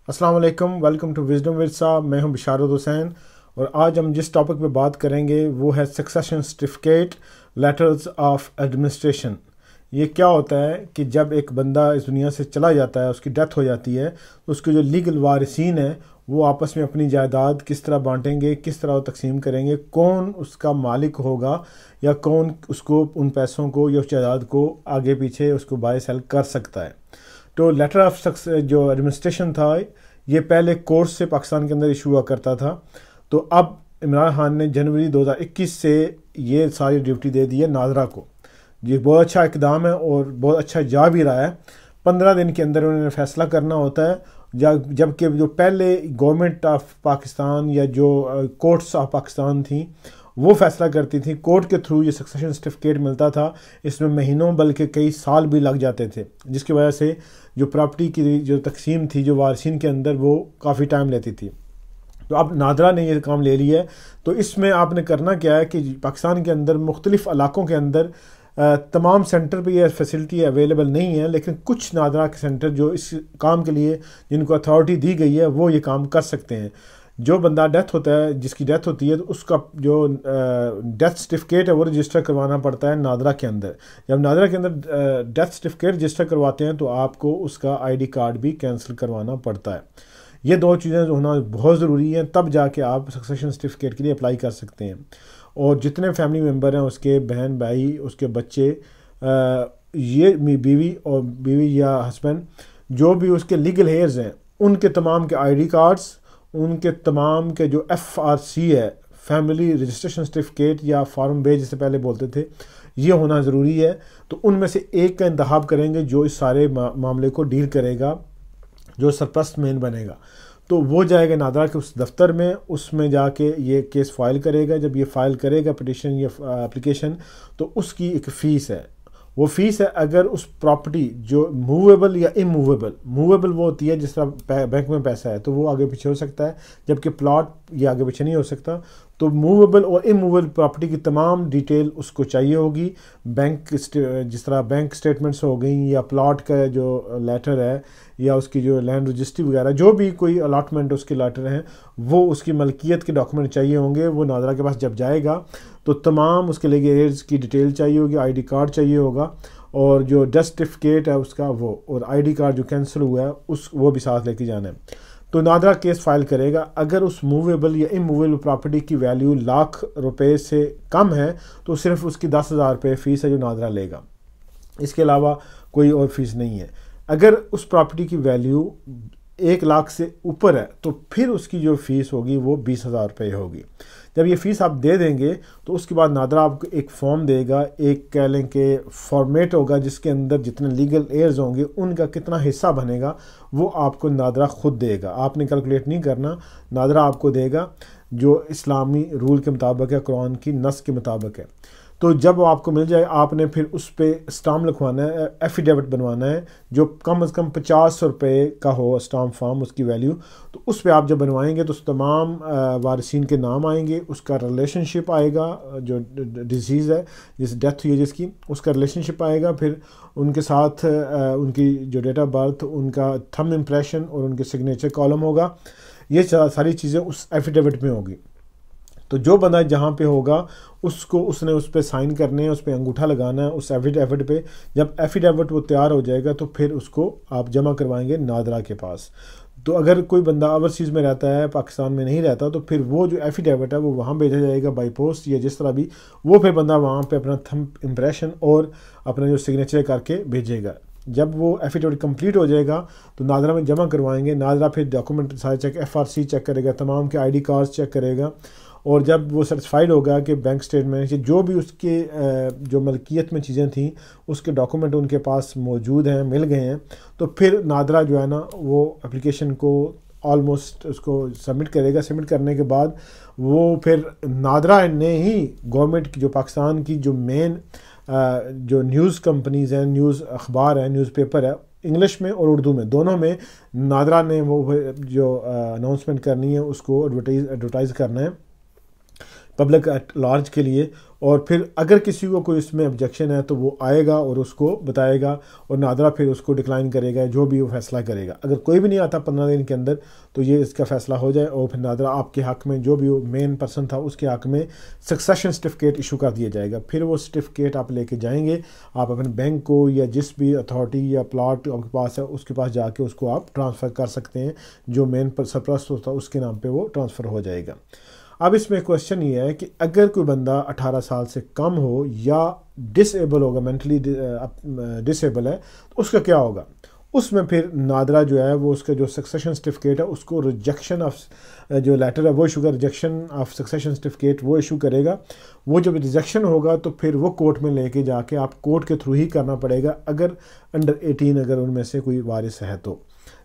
अस्सलाम वालेकुम, welcome to wisdom with साहब। मैं हूं बिशारत हुसैन और आज हम जिस टॉपिक पे बात करेंगे वो है succession certificate letters of administration. ये क्या होता है कि जब एक बंदा इस दुनिया से चला जाता है, उसकी डेथ हो जाती है, तो उसके जो लीगल वारिसीन है वो आपस में अपनी जायदाद किस तरह बांटेंगे, किस तरह वो तकसीम करेंगे, कौन उसका मालिक होगा या कौन उसको उन पैसों को या उस जायदाद को आगे पीछे उसको बाय सेल कर सकता है। तो लेटर ऑफ सक्सेस जो एडमिनिस्ट्रेशन था, ये पहले कोर्ट से पाकिस्तान के अंदर इशू हुआ करता था। तो अब इमरान खान ने जनवरी 2021 से ये सारी ड्यूटी दे दी है नादरा को। ये बहुत अच्छा इकदाम है और बहुत अच्छा जा भी रहा है। 15 दिन के अंदर उन्होंने फैसला करना होता है, जबकि जो पहले गवर्नमेंट ऑफ पाकिस्तान या जो कोर्ट्स ऑफ पाकिस्तान थी वो फैसला करती थी। कोर्ट के थ्रू ये सक्सेशन सर्टिफिकेट मिलता था, इसमें महीनों बल्कि कई साल भी लग जाते थे, जिसकी वजह से जो प्रॉपर्टी की जो तकसीम थी जो वारसीन के अंदर वो काफ़ी टाइम लेती थी। तो अब नादरा ने ये काम ले लिया है। तो इसमें आपने करना क्या है कि पाकिस्तान के अंदर मुख्तलिफ़ इलाकों के अंदर तमाम सेंटर पे ये फैसिलिटी अवेलेबल नहीं है, लेकिन कुछ नादरा के सेंटर जो इस काम के लिए जिनको अथॉरिटी दी गई है वो ये काम कर सकते हैं। जो बंदा डेथ होता है, जिसकी डेथ होती है, तो उसका जो डेथ सर्टिफिकेट है वो रजिस्टर करवाना पड़ता है नादरा के अंदर। जब नादरा के अंदर डेथ सर्टिफिकेट रजिस्टर करवाते हैं तो आपको उसका आईडी कार्ड भी कैंसिल करवाना पड़ता है। ये दो चीज़ें होना बहुत ज़रूरी हैं, तब जाके आप सक्सेशन सर्टिफिकेट के लिए अप्लाई कर सकते हैं। और जितने फैमिली मेम्बर हैं, उसके बहन भाई, उसके बच्चे, ये बीवी या हस्बैंड, जो भी उसके लीगल हेयर्स हैं, उनके तमाम के आईडी कार्ड्स, उनके तमाम के जो FRC है, फैमिली रजिस्ट्रेशन सर्टिफिकेट या फॉर्म बे जिसे पहले बोलते थे, ये होना ज़रूरी है। तो उनमें से एक का इंतखाब करेंगे जो इस सारे मामले को डील करेगा, जो सरपरस्त मेन बनेगा। तो वो जाएगा नादरा के उस दफ्तर में, उसमें जाके ये केस फाइल करेगा। जब ये फाइल करेगा पिटिशन या एप्लीकेशन, तो उसकी एक फ़ीस है। वो फ़ीस है अगर उस प्रॉपर्टी जो मूवेबल या इमूवेबल, मूवेबल वो होती है जिस तरह बैंक में पैसा है तो वो आगे पीछे हो सकता है, जबकि प्लॉट ये आगे पीछे नहीं हो सकता। तो मूवेबल और इमूवेबल प्रॉपर्टी की तमाम डिटेल उसको चाहिए होगी। बैंक जिस तरह बैंक स्टेटमेंट्स हो गई या प्लॉट का जो लेटर है या उसकी जो लैंड रजिस्ट्री वगैरह, जो भी कोई अलॉटमेंट उसके लेटर हैं, वो उसकी मलकियत के डॉक्यूमेंट चाहिए होंगे। वो नादरा के पास जब जाएगा तो तमाम उसके लिए एयर्स की डिटेल चाहिए होगी, आईडी कार्ड चाहिए होगा और जो डेथ सर्टिफिकेट है उसका वो, और आईडी कार्ड जो कैंसिल हुआ है वो भी साथ लेके जाना है। तो नादरा केस फाइल करेगा। अगर उस मूवेबल या इमूवेबल प्रॉपर्टी की वैल्यू ₹1,00,000 से कम है तो सिर्फ उसकी 10,000 रुपये फ़ीस है जो नादरा लेगा, इसके अलावा कोई और फीस नहीं है। अगर उस प्रॉपर्टी की वैल्यू 1,00,000 से ऊपर है तो फिर उसकी जो फ़ीस होगी वो 20,000 रुपये होगी। जब ये फ़ीस आप दे देंगे तो उसके बाद नादरा आपको एक फॉर्म देगा, एक कह लें कि फॉर्मेट होगा, जिसके अंदर जितने लीगल एयर्स होंगे उनका कितना हिस्सा बनेगा वो आपको नादरा खुद देगा। आपने कैलकुलेट नहीं करना, नादरा आपको देगा जो इस्लामी रूल के मुताबिक है, कुरान की नस के मुताबिक है। तो जब वो आपको मिल जाए, आपने फिर उस पर स्टाम्प लिखवाना है, एफिडेविट बनवाना है जो कम से कम 50 रुपये का हो स्टाम्प फॉर्म, उसकी वैल्यू। तो उस पर आप जब बनवाएंगे तो उस तमाम वारिसीन के नाम आएंगे, उसका रिलेशनशिप आएगा, जो डिजीज़ है जिस डेथ हुई है जिसकी, उसका रिलेशनशिप आएगा, फिर उनके साथ उनकी जो डेट ऑफ बर्थ, उनका थंब इम्प्रेशन और उनके सिग्नेचर कॉलम होगा। ये सारी चीज़ें उस एफिडेविट में होगी। तो जो बंदा जहाँ पे होगा उसने उस पर साइन करने हैं, उस पर अंगूठा लगाना है उस एफिडेविट पे। जब एफिडेविट वो तैयार हो जाएगा तो फिर उसको आप जमा करवाएंगे नादरा के पास। तो अगर कोई बंदा ओवरसीज़ में रहता है, पाकिस्तान में नहीं रहता, तो फिर वो जो एफिडेविट है वो वहाँ भेजा जाएगा बाई पोस्ट या जिस तरह भी, वो फिर बंदा वहाँ पे अपना थंब इम्प्रेशन और अपना जो सिग्नेचर करके भेजेगा। जब वो एफिडेविट कंप्लीट हो जाएगा तो नादरा में जमा करवाएंगे। नादरा फिर डॉक्यूमेंट सारे चेक, FRC चेक करेगा, तमाम के आईडी कार्ड्स चेक करेगा, और जब वो सर्टिफाइड होगा कि बैंक स्टेटमेंट जो भी उसके जो मलकियत में चीज़ें थी उसके डॉक्यूमेंट उनके पास मौजूद हैं, मिल गए हैं, तो फिर नादरा जो है ना वो एप्लीकेशन को ऑलमोस्ट उसको सबमिट करेगा। सबमिट करने के बाद वो फिर नादरा ने ही गवर्नमेंट की, जो पाकिस्तान की जो मेन जो न्यूज़ कंपनीज़ हैं, न्यूज़ अखबार है, न्यूज़पेपर है, इंग्लिश में और उर्दू में दोनों में, नादरा ने वो जो अनाउंसमेंट करनी है उसको एडवर्टाइज़ करना है। पब्लिक एट लार्ज के लिए। और फिर अगर किसी को कोई इसमें ऑब्जेक्शन है तो वो आएगा और उसको बताएगा और नादरा फिर उसको डिक्लाइन करेगा, जो भी वो फैसला करेगा। अगर कोई भी नहीं आता 15 दिन के अंदर तो ये इसका फैसला हो जाए और फिर नादरा आपके हक़ में, जो भी वो मेन पर्सन था उसके हक़ में सक्सेशन सर्टिफिकेट इशू कर दिया जाएगा। फिर वो सर्टिफिकेट आप लेके जाएंगे, आप अपने बैंक को या जिस भी अथॉरिटी या प्लाट आपके पास है उसके पास जाके उसको आप ट्रांसफ़र कर सकते हैं। जो मेन सरप्लस होता है उसके नाम पे वो ट्रांसफ़र हो जाएगा। अब इसमें क्वेश्चन ये है कि अगर कोई बंदा 18 साल से कम हो या डिसेबल होगा, मेंटली डिसेबल है, तो उसका क्या होगा? उसमें फिर नादरा जो है वो उसका जो सक्सेशन सर्टिफिकेट है उसको रिजेक्शन ऑफ जो लेटर है वो इशू कर, रिजेक्शन ऑफ सक्सेशन सर्टिफिकेट वो इशू करेगा। वो जब रिजेक्शन होगा तो फिर वो कोर्ट में लेके जाके आप कोर्ट के थ्रू ही करना पड़ेगा, अगर अंडर 18 अगर उनमें से कोई वारिस है तो,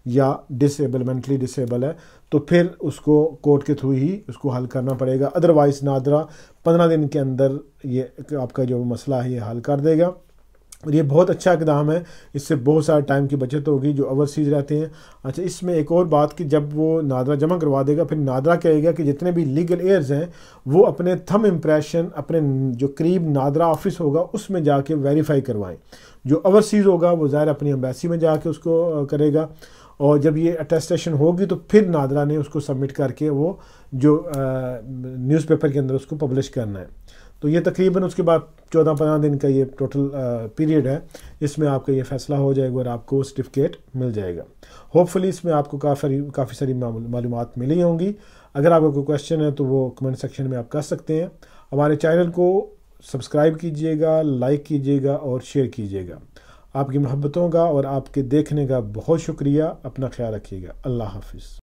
या डिसेबल, मेंटली डिसेबल है तो फिर उसको कोर्ट के थ्रू ही उसको हल करना पड़ेगा। अदरवाइज़ नादरा 15 दिन के अंदर ये आपका जो मसला है ये हल कर देगा। और ये बहुत अच्छा इक़दाम है, इससे बहुत सारा टाइम की बचत होगी जो ओवरसीज़ रहते हैं। अच्छा, इसमें एक और बात कि जब वो नादरा जमा करवा देगा फिर नादरा कहेगा कि जितने भी लीगल एयर्स हैं वो अपने थंब इम्प्रेशन अपने जो करीब नादरा ऑफिस होगा उसमें जाके वेरीफाई करवाएं। जो ओवरसीज़ होगा वो ज़ाहिर अपनी एम्बेसी में जाके उसको करेगा, और जब ये अटेस्टेशन होगी तो फिर नादरा ने उसको सबमिट करके वो जो न्यूज़पेपर के अंदर उसको पब्लिश करना है। तो ये तकरीबन उसके बाद 14-15 दिन का ये टोटल पीरियड है, इसमें आपका ये फ़ैसला हो जाएगा और आपको सर्टिफिकेट मिल जाएगा। होपफुली इसमें आपको काफ़ी सारी मालूमात मिली होंगी। अगर आपका कोई क्वेश्चन है तो वो कमेंट सेक्शन में आप कर सकते हैं। हमारे चैनल को सब्सक्राइब कीजिएगा, लाइक कीजिएगा और शेयर कीजिएगा। आपकी मोहब्बतों का और आपके देखने का बहुत शुक्रिया। अपना ख्याल रखिएगा। अल्लाह हाफिज़।